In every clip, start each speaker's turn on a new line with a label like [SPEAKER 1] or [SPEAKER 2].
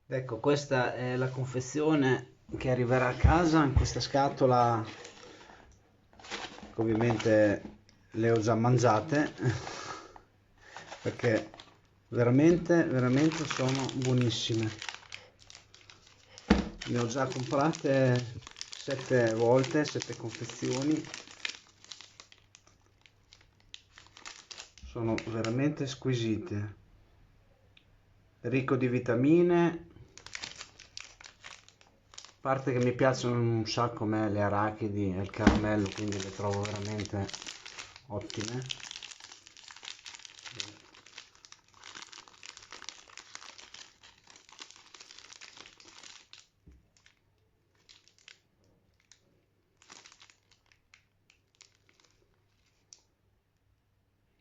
[SPEAKER 1] Ecco, questa è la confezione che arriverà a casa in questa scatola, che ovviamente le ho già mangiate, perché veramente sono buonissime. Ne ho già comprate 7 volte, 7 confezioni, sono veramente squisite, ricco di vitamine. A parte che mi piacciono un sacco a me le arachidi e il caramello, quindi le trovo veramente ottime.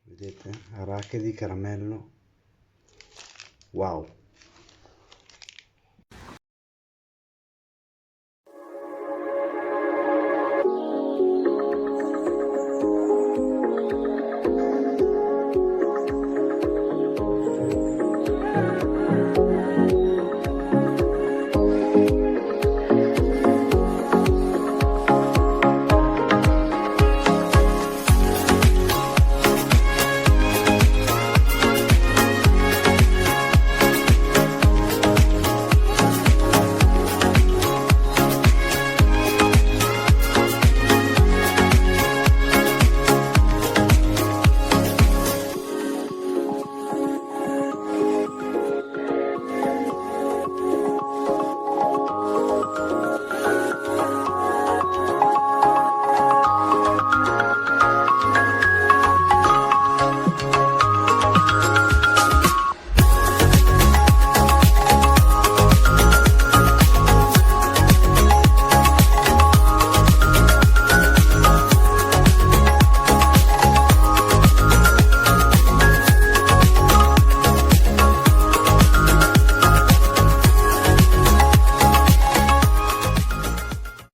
[SPEAKER 1] Vedete? Arachidi, caramello. Wow!